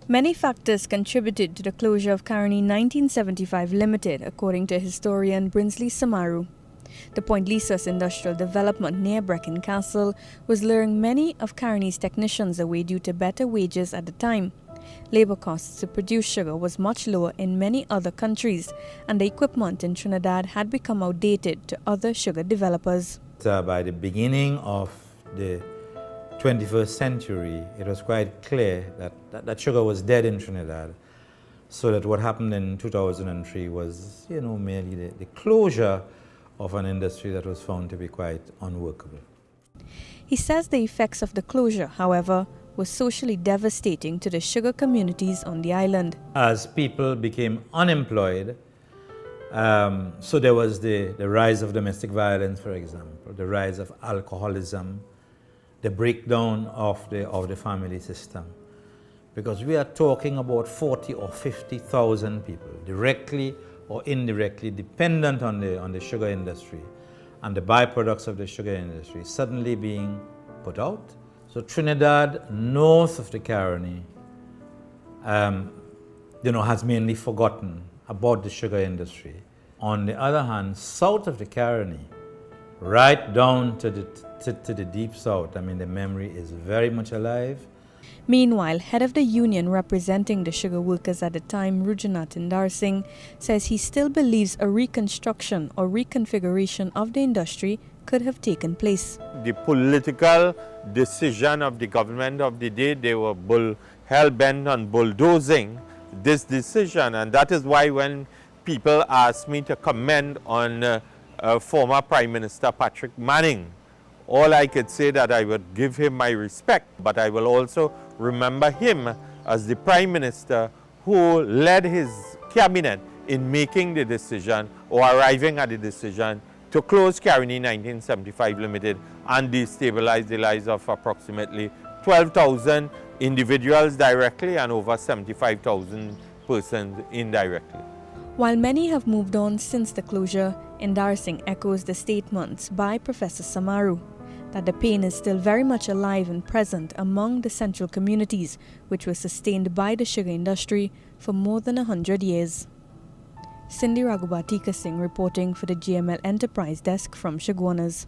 Many factors contributed to the closure of Caroni 1975 Limited, according to historian Brinsley Samaru. The Point Lisas industrial development near Brecon Castle was luring many of Caroni's technicians away due to better wages at the time. Labor costs to produce sugar was much lower in many other countries, and the equipment in Trinidad had become outdated to other sugar developers. By the beginning of the 21st century, it was quite clear that sugar was dead in Trinidad. So that what happened in 2003 was, merely the closure of an industry that was found to be quite unworkable. He says the effects of the closure, however, was socially devastating to the sugar communities on the island. As people became unemployed, so there was the rise of domestic violence, for example, the rise of alcoholism, the breakdown of the family system. Because we are talking about 40 or 50,000 people, directly or indirectly dependent on the sugar industry and the byproducts of the sugar industry suddenly being put out. So Trinidad, north of the Caroni, has mainly forgotten about the sugar industry. On the other hand, south of the Caroni, right down to the deep south, the memory is very much alive. Meanwhile, head of the union representing the sugar workers at the time, Ramsingh, says he still believes a reconstruction or reconfiguration of the industry could have taken place. The political decision of the government of the day, they were hell-bent on bulldozing this decision, and that is why when people ask me to comment on former Prime Minister Patrick Manning, all I could say that I would give him my respect, but I will also remember him as the Prime Minister who led his cabinet in making the decision or arriving at the decision to close Caroni 1975 Limited and destabilize the lives of approximately 12,000 individuals directly and over 75,000 persons indirectly. While many have moved on since the closure, Ramsingh echoes the statements by Professor Samaru that the pain is still very much alive and present among the central communities, which were sustained by the sugar industry for more than 100 years. Cindy Raghubatika Singh reporting for the GML Enterprise Desk from Shagwanas.